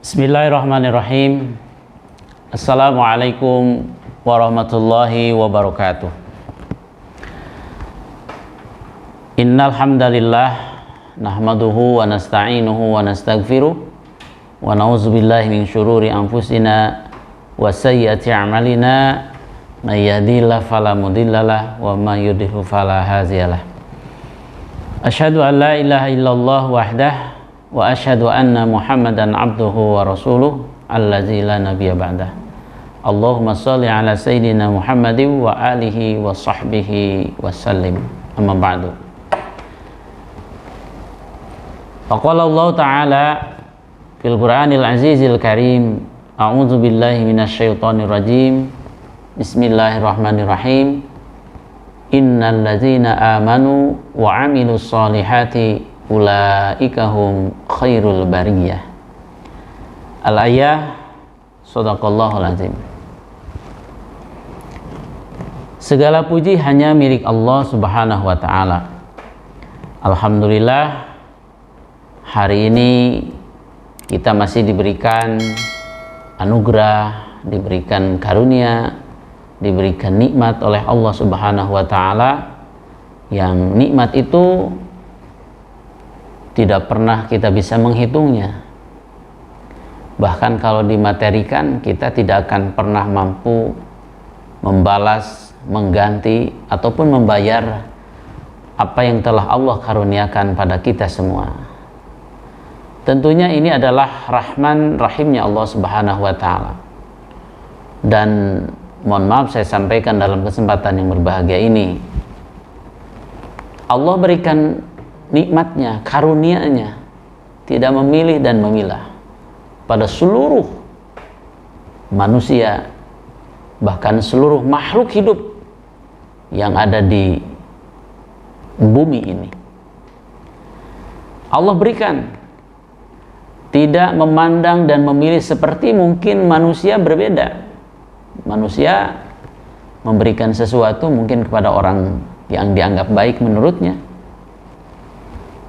Bismillahirrahmanirrahim. Assalamualaikum warahmatullahi wabarakatuh. Innal hamdalillah nahmaduhu wa nasta'inuhu wa nastaghfiruh wa na'udzubillahi min syururi anfusina wa sayyiati a'malina may yahdihillahu fala mudhillalah wa may yudhlil fala hadiyalah. Asyhadu an la ilaha illallah wahdah wa asyhadu anna Muhammadan abduhu wa rasuluh allazi la nabiyya ba'dah. Allahumma shalli ala sayyidina Muhammadin wa alihi wa sahbihi wa sallim. Amma ba'du. Faqala Allah ta'ala fil Qur'anil Azizil Karim, a'udzu billahi minasyaitonir rajim. Bismillahirrahmanirrahim. Innal ladzina amanu wa 'amilus solihati ulaikahum khairul bariyah. Al-ayah. Shadaqallahul azim. Segala puji hanya milik Allah subhanahu wa ta'ala. Alhamdulillah, hari ini kita masih diberikan anugerah, diberikan karunia, diberikan nikmat oleh Allah subhanahu wa ta'ala, yang nikmat itu tidak pernah kita bisa menghitungnya. Bahkan kalau dimaterikan, kita tidak akan pernah mampu membalas, mengganti, ataupun membayar apa yang telah Allah karuniakan pada kita semua. Tentunya ini adalah rahman rahimnya Allah subhanahu wa ta'ala. Dan mohon maaf saya sampaikan dalam kesempatan yang berbahagia ini, Allah berikan nikmatnya, karunia-Nya, tidak memilih dan memilah pada seluruh manusia, bahkan seluruh makhluk hidup yang ada di bumi ini. Allah berikan, tidak memandang dan memilih seperti mungkin manusia berbeda. Manusia memberikan sesuatu mungkin kepada orang yang dianggap baik menurutnya,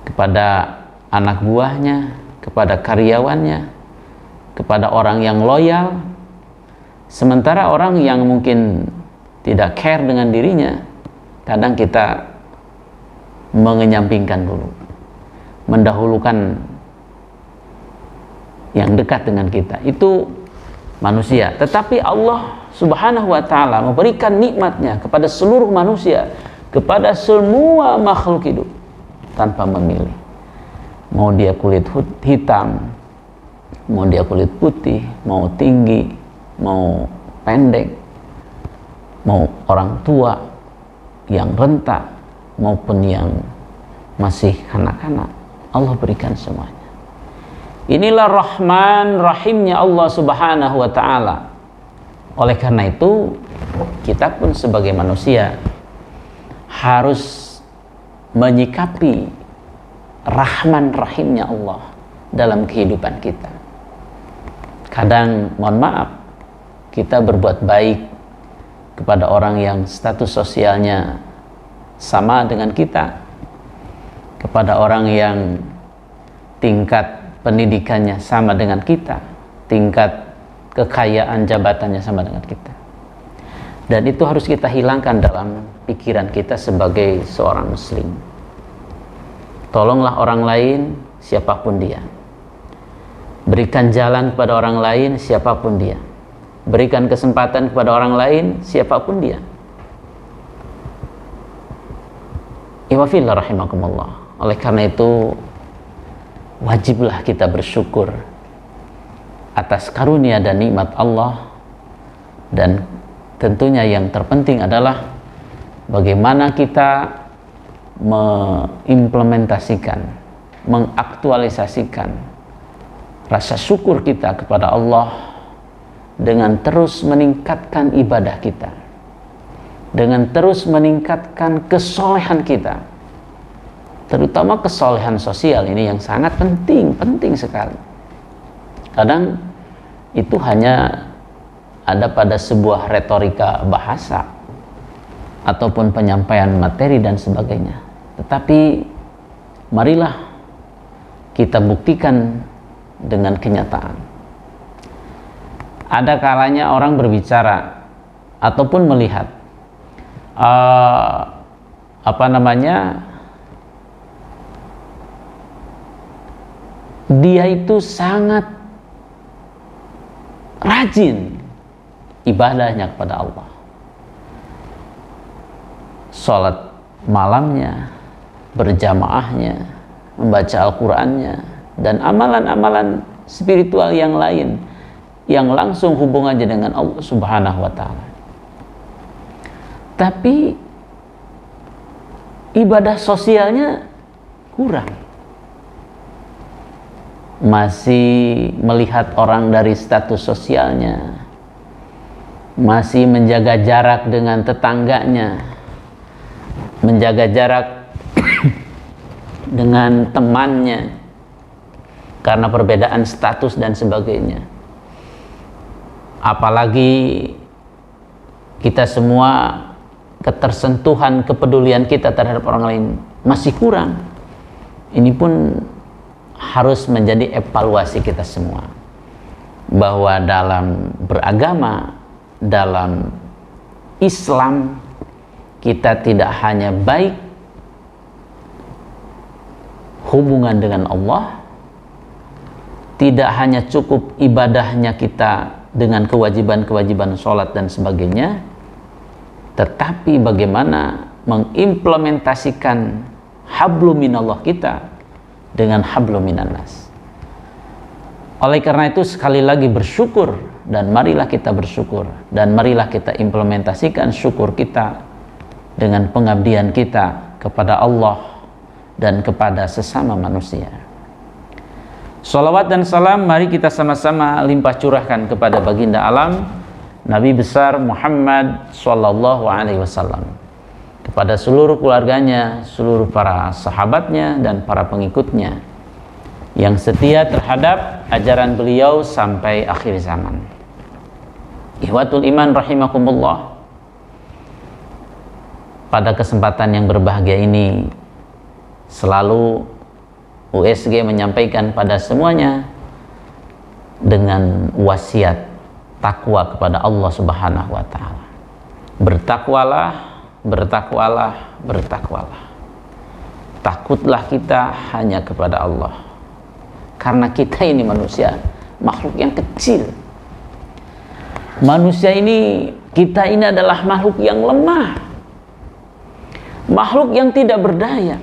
kepada anak buahnya, kepada karyawannya, kepada orang yang loyal. Sementara orang yang mungkin tidak care dengan dirinya, kadang kita mengenyampingkan dulu, mendahulukan yang dekat dengan kita. Itu manusia. Tetapi Allah subhanahu wa ta'ala memberikan nikmatnya kepada seluruh manusia, kepada semua makhluk hidup, tanpa memilih. Mau dia kulit hitam, mau dia kulit putih, mau tinggi, mau pendek, mau orang tua yang renta maupun yang masih kanak-kanak, Allah berikan semuanya. Inilah rahman rahimnya Allah subhanahu wa ta'ala. Oleh karena itu, kita pun sebagai manusia harus menyikapi rahman rahimnya Allah dalam kehidupan kita. Kadang, mohon maaf, kita berbuat baik kepada orang yang status sosialnya sama dengan kita, kepada orang yang tingkat pendidikannya sama dengan kita, tingkat kekayaan jabatannya sama dengan kita. Dan itu harus kita hilangkan dalam pikiran kita sebagai seorang muslim. Tolonglah orang lain, siapapun dia. Berikan jalan kepada orang lain, siapapun dia. Berikan kesempatan kepada orang lain, siapapun dia. Iwafillah rahimakumullah. Oleh karena itu, wajiblah kita bersyukur atas karunia dan nikmat Allah. Dan tentunya yang terpenting adalah bagaimana kita mengimplementasikan, mengaktualisasikan rasa syukur kita kepada Allah dengan terus meningkatkan ibadah kita, dengan terus meningkatkan kesolehan kita, terutama kesolehan sosial ini yang sangat penting sekali. Kadang itu hanya ada pada sebuah retorika bahasa ataupun penyampaian materi dan sebagainya. Tetapi marilah kita buktikan dengan kenyataan Ada kalanya orang berbicara ataupun melihat dia itu sangat rajin ibadahnya kepada Allah, sholat malamnya, berjamaahnya, membaca Al-Qur'annya, dan amalan-amalan spiritual yang lain yang langsung hubungannya dengan Allah Subhanahu wa ta'ala. Tapi ibadah sosialnya kurang. Masih melihat orang dari status sosialnya, masih menjaga jarak dengan tetangganya, menjaga jarak dengan temannya karena perbedaan status dan sebagainya. Apalagi kita semua, ketersentuhan, kepedulian kita terhadap orang lain masih kurang. Ini pun harus menjadi evaluasi kita semua, bahwa dalam beragama, dalam Islam, kita tidak hanya baik hubungan dengan Allah, tidak hanya cukup ibadahnya kita dengan kewajiban-kewajiban sholat dan sebagainya, tetapi bagaimana mengimplementasikan hablum minallah kita dengan hablum minannas. Oleh karena itu, sekali lagi bersyukur, dan marilah kita bersyukur, dan marilah kita implementasikan syukur kita dengan pengabdian kita kepada Allah dan kepada sesama manusia. Shalawat dan salam mari kita sama-sama limpah curahkan kepada baginda alam Nabi besar Muhammad sallallahu alaihi wasallam, kepada seluruh keluarganya, seluruh para sahabatnya dan para pengikutnya yang setia terhadap ajaran beliau sampai akhir zaman. Ihwatul iman rahimakumullah, pada kesempatan yang berbahagia ini selalu USG menyampaikan pada semuanya dengan wasiat takwa kepada Allah Subhanahu wa ta'ala. Bertakwalah, bertakwalah, bertakwalah. Takutlah kita hanya kepada Allah, karena kita ini manusia, makhluk yang kecil. Manusia ini, kita ini adalah makhluk yang lemah, makhluk yang tidak berdaya.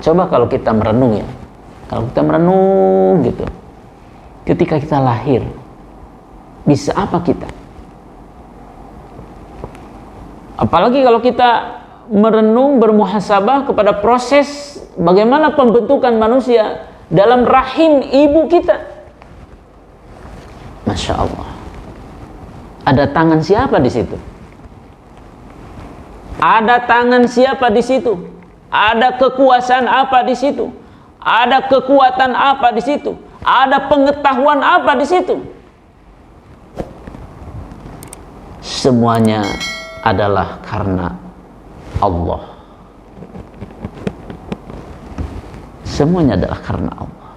Coba kalau kita merenung ya, kalau kita merenung gitu, ketika kita lahir, bisa apa kita? Apalagi kalau kita merenung, bermuhasabah kepada proses bagaimana pembentukan manusia dalam rahim ibu kita. Masya Allah, ada tangan siapa di situ? Ada tangan siapa di situ? Ada kekuasaan apa di situ? Ada kekuatan apa di situ? Ada pengetahuan apa di situ? Semuanya adalah karena Allah. Semuanya adalah karena Allah.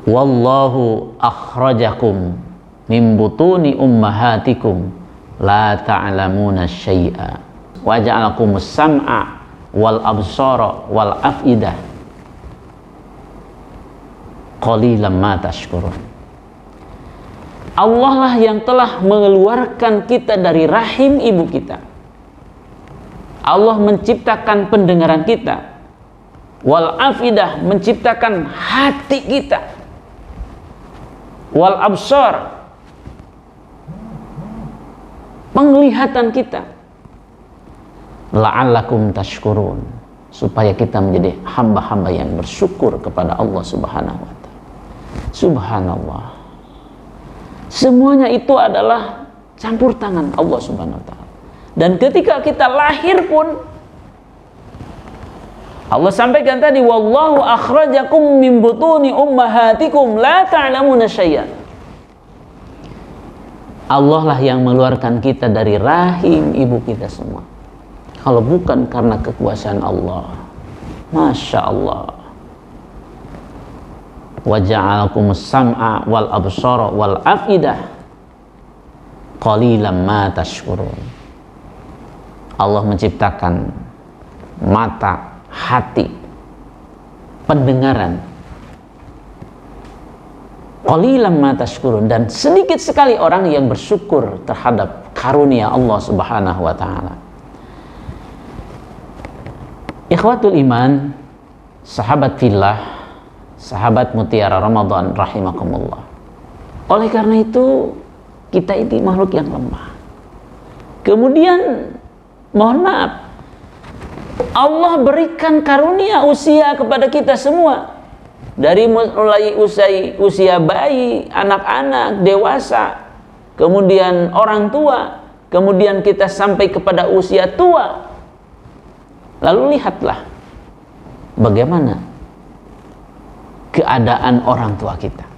Wallahu akhrajakum min butuni ummahatikum la ta'lamuna syai'a wa ja'alakumus sam'a wal absara wal af'idah qalilan ma tashkurun. Allah lah yang telah mengeluarkan kita dari rahim ibu kita. Allah menciptakan pendengaran kita, wal afidah, menciptakan hati kita, wal absar, penglihatan kita, la'allakum tashkurun, supaya kita menjadi hamba-hamba yang bersyukur kepada Allah Subhanahu wa ta'ala. Subhanallah, semuanya itu adalah campur tangan Allah Subhanahu wa ta'ala. Dan ketika kita lahir pun Allah sampaikan tadi, wallahu akhrajakum min butuni ummahatikum la ta'lamuna syai'an. Allah lah yang mengeluarkan kita dari rahim ibu kita semua. Kalau bukan karena kekuasaan Allah, Masya Allah, wa ja'alakumus sam'a wal absara wal afidah qalilan ma tashkurun. Allah menciptakan mata, hati, pendengaran, qalilan ma tashkurun, dan sedikit sekali orang yang bersyukur terhadap karunia Allah Subhanahu wa taala. Ikhwatul iman, sahabat fillah, sahabat mutiara Ramadan rahimakumullah. Oleh karena itu, kita ini makhluk yang lemah. Kemudian mohon maaf, Allah berikan karunia usia kepada kita semua. Dari mulai usia bayi, anak-anak, dewasa, kemudian orang tua, kemudian kita sampai kepada usia tua. Lalu lihatlah bagaimana keadaan orang tua kita,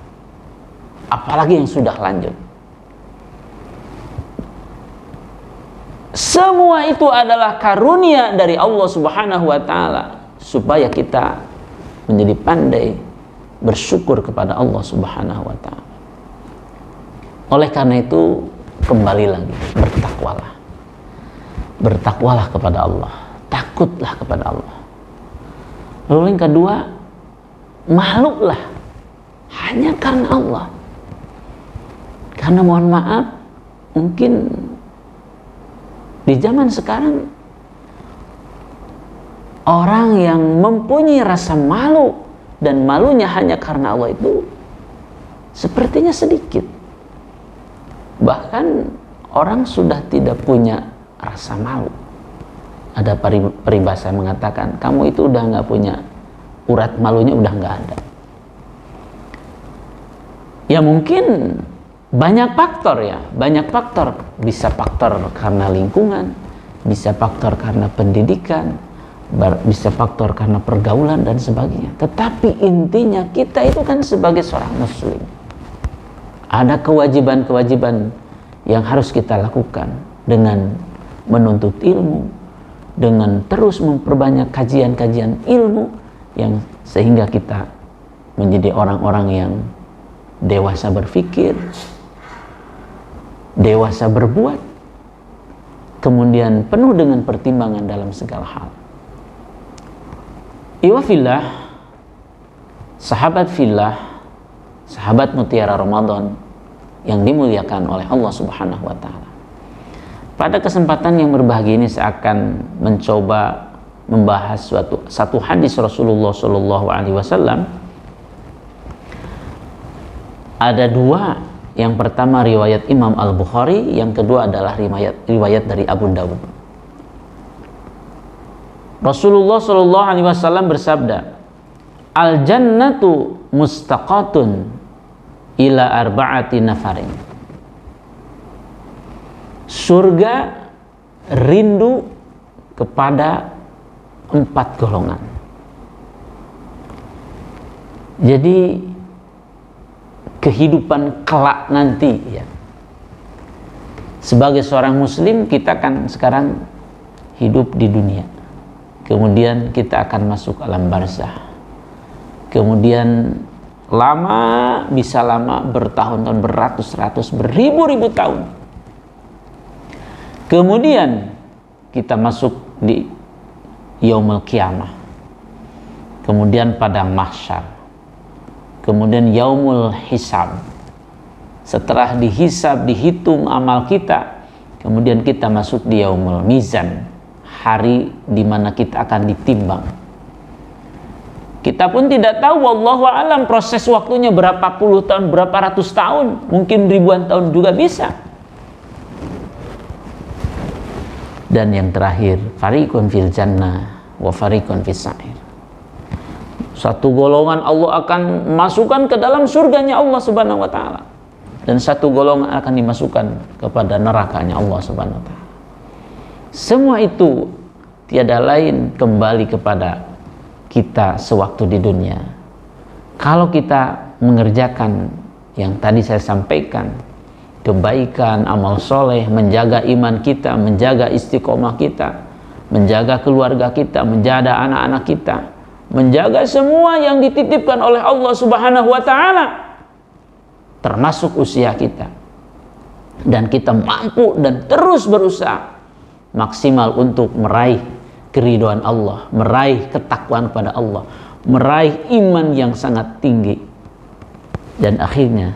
apalagi yang sudah lanjut. Semua itu adalah karunia dari Allah Subhanahu wa taala supaya kita menjadi pandai bersyukur kepada Allah Subhanahu wa taala. Oleh karena itu, kembali lagi, bertakwalah. Bertakwalah kepada Allah, takutlah kepada Allah. Lalu yang kedua, makhluklah hanya karena Allah. Karena mohon maaf, mungkin di zaman sekarang orang yang mempunyai rasa malu dan malunya hanya karena Allah itu sepertinya sedikit. Bahkan orang sudah tidak punya rasa malu. Ada peribahasa yang mengatakan, kamu itu udah nggak punya urat malunya, udah nggak ada. Ya mungkin banyak faktor ya, banyak faktor. Bisa faktor karena lingkungan, bisa faktor karena pendidikan, bisa faktor karena pergaulan dan sebagainya. Tetapi intinya kita itu kan sebagai seorang muslim, ada kewajiban-kewajiban yang harus kita lakukan dengan menuntut ilmu, dengan terus memperbanyak kajian-kajian ilmu yang sehingga kita menjadi orang-orang yang dewasa berpikir, dewasa berbuat, kemudian penuh dengan pertimbangan dalam segala hal. Iwa fillah, sahabat fillah, sahabat mutiara Ramadan yang dimuliakan oleh Allah Subhanahu wa taala. Pada kesempatan yang berbahagia ini saya akan mencoba membahas satu hadis Rasulullah Shallallahu alaihi wasallam. Ada dua. Yang pertama riwayat Imam Al-Bukhari, yang kedua adalah riwayat dari Abu Dawud. Rasulullah Shallallahu alaihi wasallam bersabda, "Al-jannatu mustaqatun ila arba'ati nafarin." Surga rindu kepada 4 golongan. Jadi kehidupan kelak nanti ya. Sebagai seorang muslim, kita kan sekarang hidup di dunia. Kemudian kita akan masuk alam barzah. Kemudian bisa lama bertahun-tahun, beratus-ratus, beribu-ribu tahun. Kemudian kita masuk di yaumul qiyamah. Kemudian padang mahsyar. Kemudian yaumul hisab. Setelah dihisab, dihitung amal kita, kemudian kita masuk di yaumul mizan, hari di mana kita akan ditimbang. Kita pun tidak tahu, wallahu alam, proses waktunya berapa puluh tahun, berapa ratus tahun, mungkin ribuan tahun juga bisa. Dan yang terakhir, fariqun fil jannah wa fariqun fis sa'ir. Satu golongan Allah akan masukkan ke dalam surganya Allah Subhanahu wa taala, dan satu golongan akan dimasukkan kepada nerakanya Allah Subhanahu wa taala. Semua itu tiada lain kembali kepada kita sewaktu di dunia. Kalau kita mengerjakan yang tadi saya sampaikan, kebaikan, amal soleh, menjaga iman kita, menjaga istiqomah kita, menjaga keluarga kita, menjaga anak-anak kita, menjaga semua yang dititipkan oleh Allah Subhanahu wa taala, termasuk usia kita. Dan kita mampu dan terus berusaha maksimal untuk meraih keridhaan Allah, meraih ketakwaan kepada Allah, meraih iman yang sangat tinggi. Dan akhirnya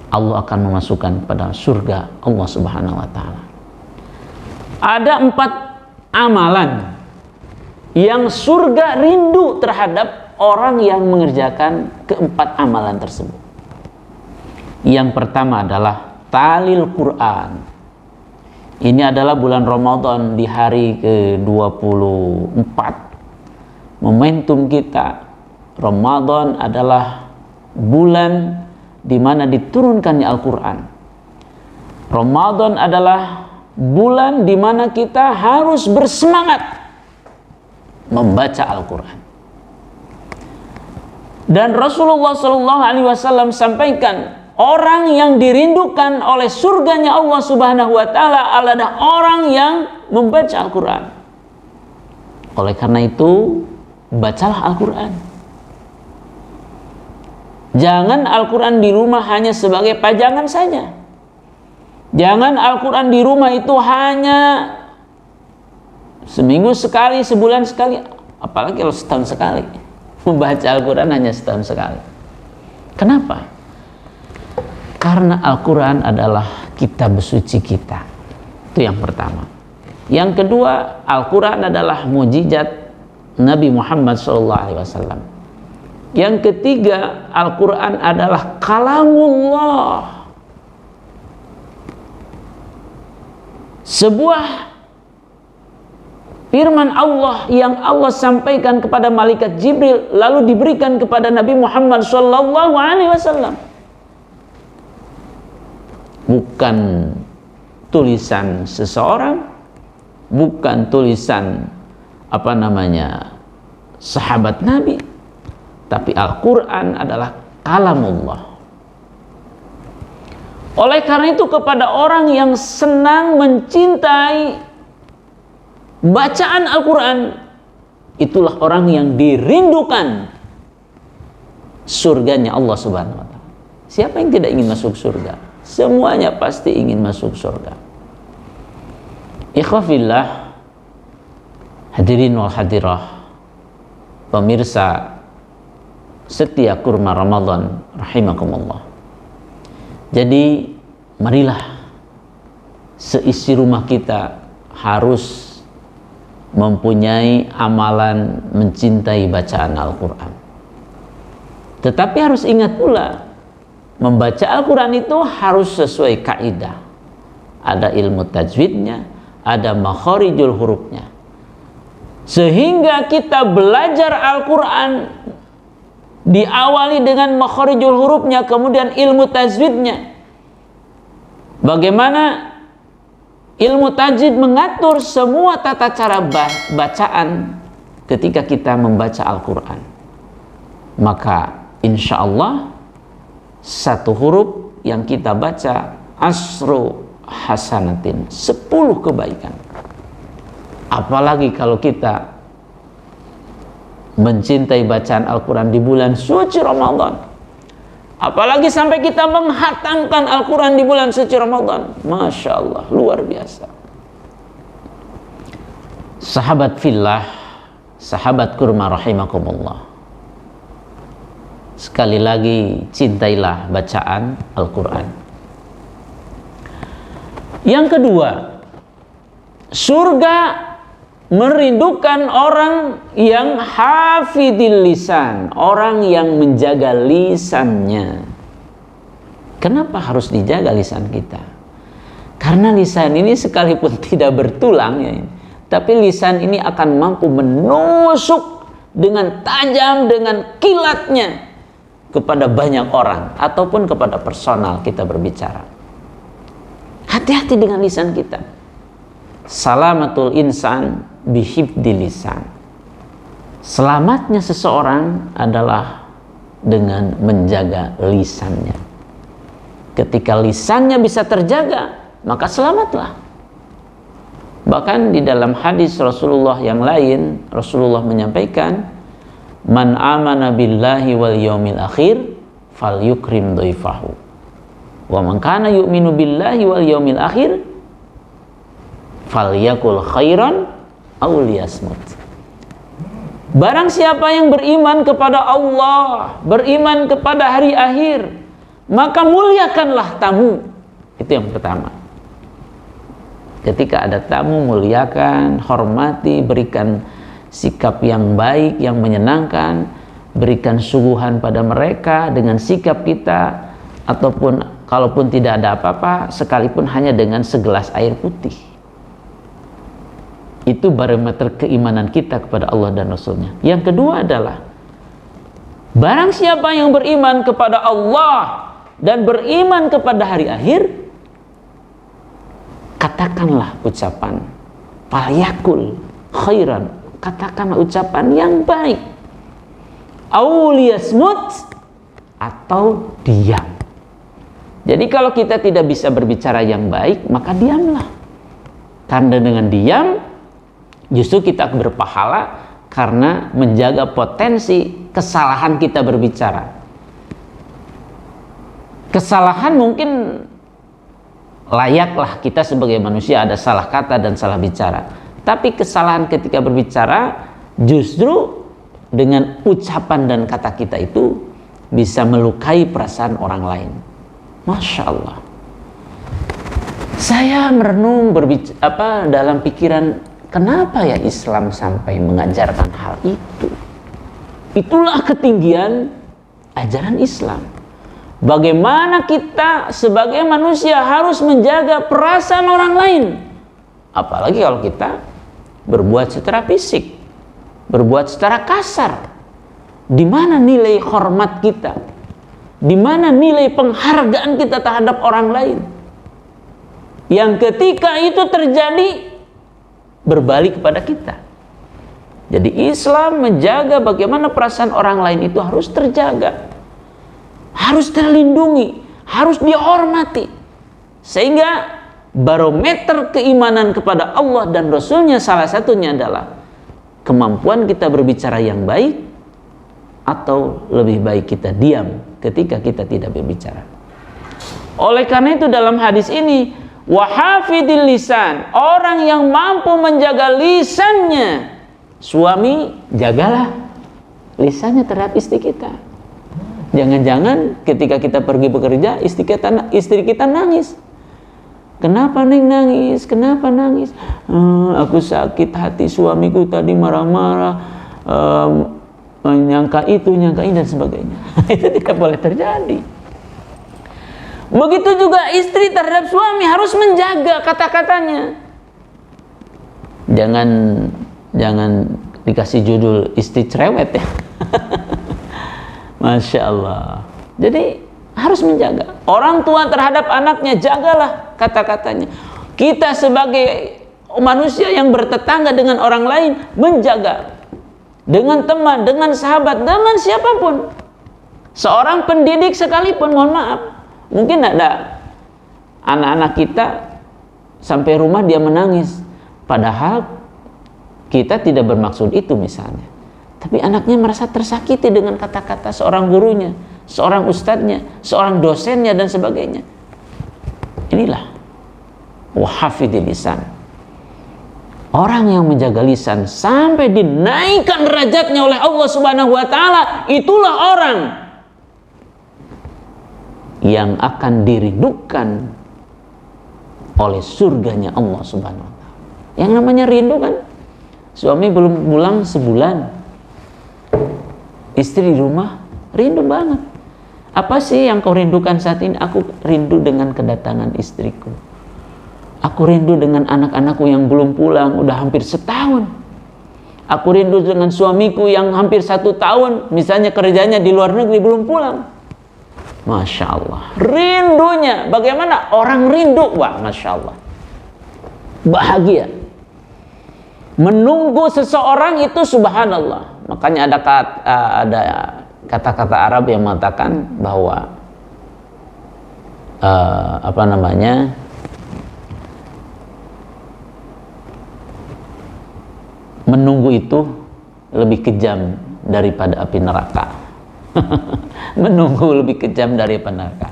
Allah akan memasukkan pada surga Allah Subhanahu wa taala. Ada 4 amalan yang surga rindu terhadap orang yang mengerjakan keempat amalan tersebut. Yang pertama adalah talil Quran. Ini adalah bulan Ramadan di hari ke-24. Momentum kita, Ramadan adalah bulan di mana diturunkannya Al-Quran. Ramadan adalah bulan di mana kita harus bersemangat membaca Al-Quran. Dan Rasulullah SAW sampaikan, orang yang dirindukan oleh surganya Allah Subhanahu wa taala adalah orang yang membaca Al-Quran. Oleh karena itu, bacalah Al-Quran. Jangan Al-Quran di rumah hanya sebagai pajangan saja. Jangan Al-Quran di rumah itu hanya seminggu sekali, sebulan sekali, apalagi kalau setahun sekali. Membaca Al-Quran hanya setahun sekali. Kenapa? Karena Al-Quran adalah kitab suci kita. Itu yang pertama. Yang kedua, Al-Quran adalah mukjizat Nabi Muhammad SAW. Yang ketiga, Al-Quran adalah kalamullah. Sebuah firman Allah yang Allah sampaikan kepada malaikat Jibril lalu diberikan kepada Nabi Muhammad SAW. Bukan tulisan seseorang, bukan tulisan sahabat Nabi, tapi Al-Quran adalah kalamullah. Oleh karena itu, kepada orang yang senang mencintai bacaan Al-Quran, itulah orang yang dirindukan surganya Allah Subhanahu wa taala. Siapa yang tidak ingin masuk surga? Semuanya pasti ingin masuk surga. Ikhwafillah, hadirin wal hadirah, pemirsa setia kurma Ramadan rahimakumullah. Jadi marilah seisi rumah kita harus mempunyai amalan mencintai bacaan Al-Quran. Tetapi harus ingat pula, membaca Al-Quran itu harus sesuai kaidah. Ada ilmu tajwidnya, ada makharijul hurufnya. Sehingga kita belajar Al-Quran diawali dengan makharijul hurufnya, kemudian ilmu tajwidnya. Bagaimana ilmu tajwid mengatur semua tata cara bacaan ketika kita membaca Al-Quran. Maka insya Allah satu huruf yang kita baca asru hasanatin, 10 kebaikan. Apalagi kalau kita mencintai bacaan Al-Quran di bulan suci Ramadan, apalagi sampai kita menghatamkan Al-Quran di bulan suci Ramadan, Masya Allah, luar biasa. Sahabat fillah, sahabat kurma rahimakumullah, sekali lagi cintailah bacaan Al-Quran. Yang kedua, surga merindukan orang yang hafidil lisan, orang yang menjaga lisannya. Kenapa harus dijaga lisan kita? Karena lisan ini sekalipun tidak bertulang ya, tapi lisan ini akan mampu menusuk dengan tajam, dengan kilatnya kepada banyak orang ataupun kepada personal kita berbicara. Hati-hati dengan lisan kita. Salamatul insan bihifdil lisan. Selamatnya seseorang adalah dengan menjaga lisannya. Ketika lisannya bisa terjaga, maka selamatlah. Bahkan di dalam hadis Rasulullah yang lain, Rasulullah menyampaikan, man amana billahi wal yaumil akhir falyukrim dhaifahu wa man kana yu'minu billahi wal yaumil akhir falyakul khairan aw liyasmut. Barang siapa yang beriman kepada Allah, beriman kepada hari akhir, maka muliakanlah tamu. Itu yang pertama. Ketika ada tamu, muliakan, hormati, berikan sikap yang baik, yang menyenangkan, berikan suguhan pada mereka dengan sikap kita, ataupun kalaupun tidak ada apa-apa, sekalipun hanya dengan segelas air putih. Itu barometer keimanan kita kepada Allah dan Rasulnya. Yang kedua adalah, barang siapa yang beriman kepada Allah dan beriman kepada hari akhir, katakanlah ucapan falyakul khairan, katakanlah ucapan yang baik, auliyasmut, atau diam. Jadi kalau kita tidak bisa berbicara yang baik, maka diamlah. Karena dengan diam justru kita berpahala, karena menjaga potensi kesalahan kita berbicara. Kesalahan mungkin layaklah kita sebagai manusia ada salah kata dan salah bicara. Tapi kesalahan ketika berbicara justru dengan ucapan dan kata kita itu bisa melukai perasaan orang lain. Masya Allah. Saya merenung dalam pikiran, kenapa ya Islam sampai mengajarkan hal itu? Itulah ketinggian ajaran Islam. Bagaimana kita sebagai manusia harus menjaga perasaan orang lain, apalagi kalau kita berbuat secara fisik, berbuat secara kasar. Di mana nilai hormat kita? Di mana nilai penghargaan kita terhadap orang lain? Yang ketika itu terjadi berbalik kepada kita. Jadi Islam menjaga bagaimana perasaan orang lain itu harus terjaga, harus terlindungi, harus dihormati. Sehingga barometer keimanan kepada Allah dan Rasulnya salah satunya adalah kemampuan kita berbicara yang baik, atau lebih baik kita diam ketika kita tidak berbicara. Oleh karena itu dalam hadis ini, wahafidil lisan, orang yang mampu menjaga lisannya. Suami, jagalah lisannya terhadap istri kita. Jangan-jangan ketika kita pergi bekerja, istri kita nangis. Kenapa Neng nangis? Kenapa nangis? Aku sakit hati, suamiku tadi marah-marah, nyangka itu, nyangka ini, dan sebagainya. Itu tidak boleh terjadi. Begitu juga istri terhadap suami harus menjaga kata-katanya. Jangan dikasih judul istri cerewet ya. Masya Allah. Jadi harus menjaga. Orang tua terhadap anaknya, jagalah kata-katanya. Kita sebagai manusia yang bertetangga dengan orang lain, menjaga. Dengan teman, dengan sahabat, dengan siapapun. Seorang pendidik sekalipun, mohon maaf, mungkin ada anak-anak kita sampai rumah dia menangis, padahal kita tidak bermaksud itu misalnya, tapi anaknya merasa tersakiti dengan kata-kata seorang gurunya, seorang ustadznya, seorang dosennya, dan sebagainya. Inilah wahafidil lisan. Orang yang menjaga lisan sampai dinaikkan derajatnya oleh Allah Subhanahu wa taala, itulah orang yang akan dirindukan oleh surganya Allah Subhanahu wa taala. Yang namanya rindu kan, suami belum pulang sebulan, istri di rumah rindu banget. Apa sih yang kau rindukan saat ini? Aku rindu dengan kedatangan istriku. Aku rindu dengan anak-anakku yang belum pulang, udah hampir setahun. Aku rindu dengan suamiku yang hampir 1 tahun, misalnya kerjanya di luar negeri, belum pulang. Masya Allah, rindunya. Bagaimana orang rindu? Wah, Masya Allah, bahagia. Menunggu seseorang itu subhanallah. Makanya ada kata-kata Arab yang mengatakan bahwa menunggu itu lebih kejam daripada api neraka. Menunggu lebih kejam daripada neraka.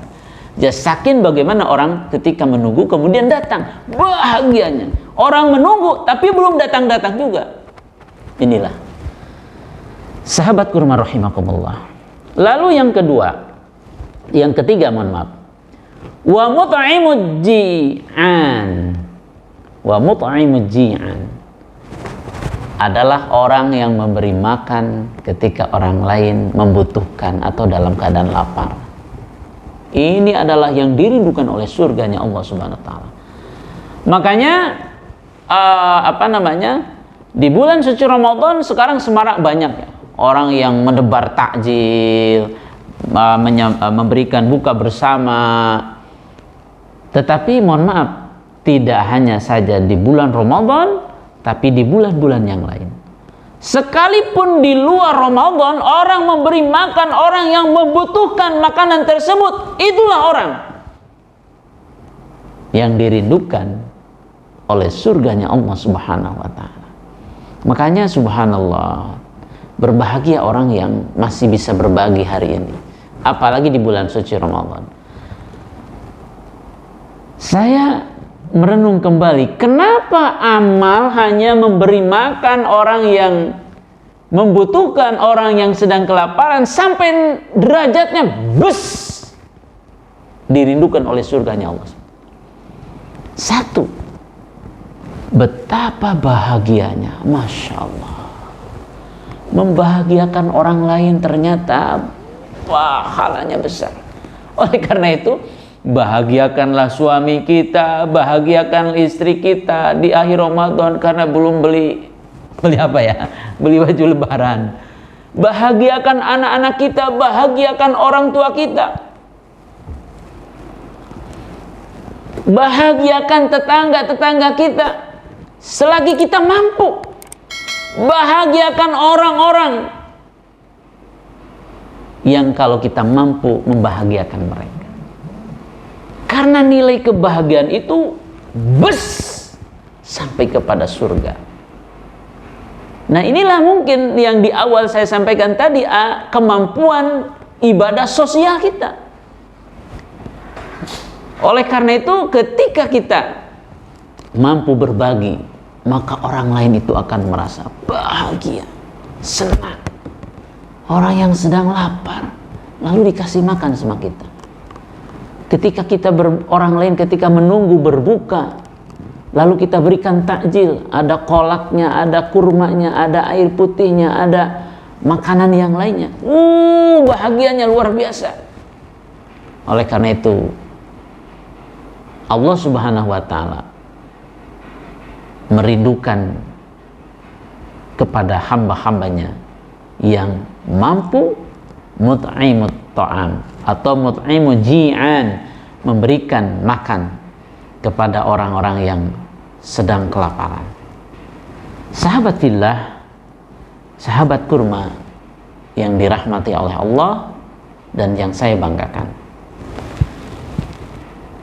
Saking bagaimana orang ketika menunggu kemudian datang, bahagianya. Orang menunggu tapi belum datang-datang juga. Inilah sahabat kurma rahimakumullah. Lalu yang ketiga, mohon maaf. Wa mut'imud ji'an. Wa mut'imud ji'an adalah orang yang memberi makan ketika orang lain membutuhkan atau dalam keadaan lapar. Ini adalah yang dirindukan oleh surganya Allah Subhanahu wa taala. Makanya di bulan suci Ramadan sekarang semarak banyak ya, orang yang menebar takjil, memberikan buka bersama. Tetapi mohon maaf, tidak hanya saja di bulan Ramadan, tapi di bulan-bulan yang lain. Sekalipun di luar Ramadan, orang memberi makan orang yang membutuhkan makanan tersebut, itulah orang yang dirindukan oleh surganya Allah Subhanahu wa taala. Makanya subhanallah, berbahagia orang yang masih bisa berbagi hari ini, apalagi di bulan suci Ramadan. Saya merenung kembali, kenapa amal hanya memberi makan orang yang membutuhkan, orang yang sedang kelaparan, sampai derajatnya dirindukan oleh surganya Allah. Satu, betapa bahagianya, Masya Allah, membahagiakan orang lain ternyata pahalanya besar. Oleh karena itu, bahagiakanlah suami kita, bahagiakan istri kita di akhir Ramadan karena belum beli apa ya? Beli baju lebaran. Bahagiakan anak-anak kita, bahagiakan orang tua kita. Bahagiakan tetangga-tetangga kita selagi kita mampu. Bahagiakan orang-orang yang kalau kita mampu membahagiakan mereka. Karena nilai kebahagiaan itu sampai kepada surga. Nah, inilah mungkin yang di awal saya sampaikan tadi, kemampuan ibadah sosial kita. Oleh karena itu, ketika kita mampu berbagi, maka orang lain itu akan merasa bahagia, senang. Orang yang sedang lapar lalu dikasih makan sama kita. Ketika orang lain ketika menunggu berbuka, lalu kita berikan takjil, ada kolaknya, ada kurmanya, ada air putihnya, ada makanan yang lainnya. Bahagianya luar biasa. Oleh karena itu, Allah Subhanahu wa taala merindukan kepada hamba-hambanya yang mampu mut'imut ta'am atau mut'imu ji'an, memberikan makan kepada orang-orang yang sedang kelaparan. Sahabat fillah, sahabat kurma yang dirahmati oleh Allah dan yang saya banggakan.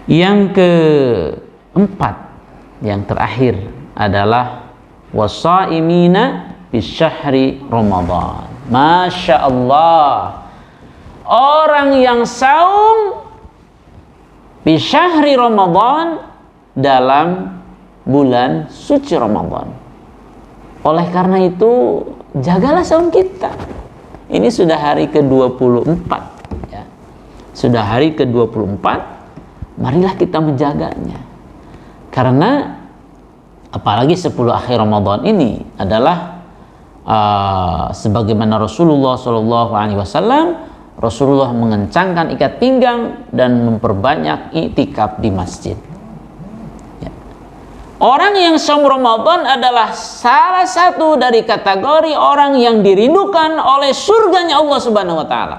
Yang keempat, yang terakhir adalah wasaimina bisyahri Ramadan. Masya Allah, orang yang saum bisyahri Ramadan, dalam bulan suci Ramadan. Oleh karena itu, jagalah saum kita. Ini sudah hari ke-24 ya. Sudah hari ke-24, marilah kita menjaganya. Karena apalagi 10 akhir Ramadan ini adalah sebagaimana Rasulullah SAW, Rasulullah mengencangkan ikat pinggang dan memperbanyak iktikaf di masjid. Ya. Orang yang saum Ramadan adalah salah satu dari kategori orang yang dirindukan oleh surganya Allah Subhanahu wa taala.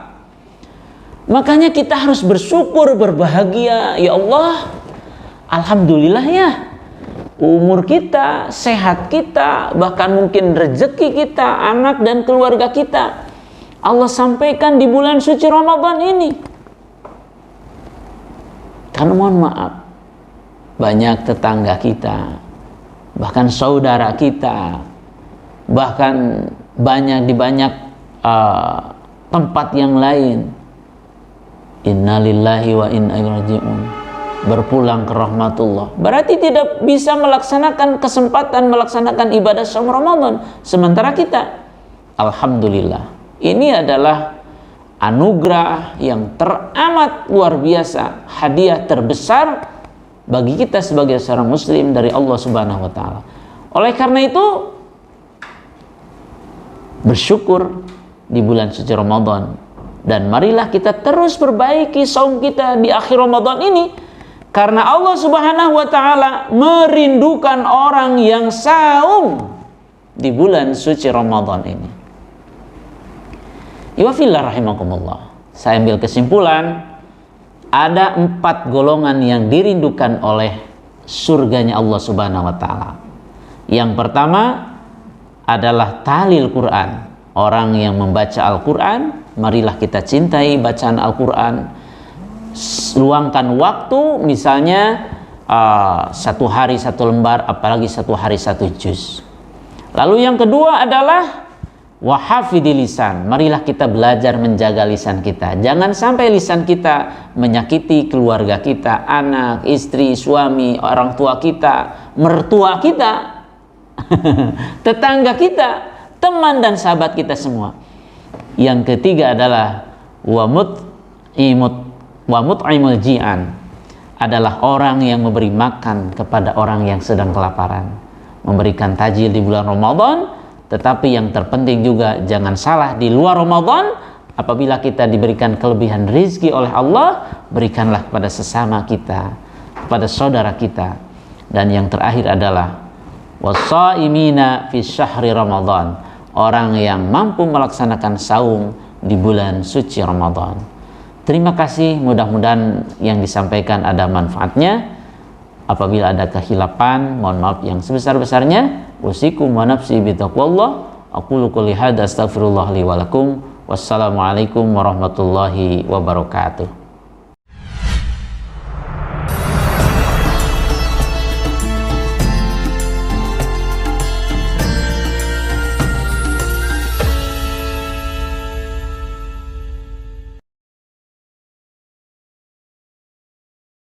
Makanya kita harus bersyukur, berbahagia. Ya Allah, alhamdulillah ya, umur kita, sehat kita, bahkan mungkin rezeki kita, anak dan keluarga kita, Allah sampaikan di bulan suci Ramadan ini. Karena mohon maaf, banyak tetangga kita, bahkan saudara kita, bahkan di banyak tempat yang lain. Innalillahi wa inna ilaihi raji'un, berpulang ke rahmatullah. Berarti tidak bisa melaksanakan kesempatan melaksanakan ibadah saum Ramadan. Sementara kita, alhamdulillah, ini adalah anugerah yang teramat luar biasa, hadiah terbesar bagi kita sebagai seorang muslim dari Allah Subhanahu wa taala. Oleh karena itu, bersyukur di bulan suci Ramadan, dan marilah kita terus perbaiki saum kita di akhir Ramadan ini, karena Allah Subhanahu wa taala merindukan orang yang saum di bulan suci Ramadan ini. Iwafillah rahimakumullah. Saya ambil kesimpulan, ada 4 golongan yang dirindukan oleh surganya Allah Subhanahu wa taala. Yang pertama adalah talil Quran, orang yang membaca Al-Quran. Marilah kita cintai bacaan Al-Quran. Luangkan waktu, misalnya 1 hari 1 lembar, apalagi 1 hari 1 juz. Lalu yang kedua adalah wahafidhi lisan. Marilah kita belajar menjaga lisan kita. Jangan sampai lisan kita menyakiti keluarga kita, anak, istri, suami, orang tua kita, mertua kita, tetangga kita, teman dan sahabat kita semua. Yang ketiga adalah wa mut'imul ji'an, adalah orang yang memberi makan kepada orang yang sedang kelaparan, memberikan tajil di bulan Ramadan. Tetapi yang terpenting juga, jangan salah, di luar Ramadan apabila kita diberikan kelebihan rezeki oleh Allah, berikanlah kepada sesama kita, kepada saudara kita. Dan yang terakhir adalah wasaimina fi syahri Ramadan, orang yang mampu melaksanakan saum di bulan suci Ramadan. Terima kasih, mudah-mudahan yang disampaikan ada manfaatnya. Apabila ada kehilapan, mohon maaf yang sebesar-besarnya. Usikum wa nafsi bitaqwallah. Aqulu qouli hadza astaghfirullah li wa lakum. Wassalamualaikum warahmatullahi wabarakatuh.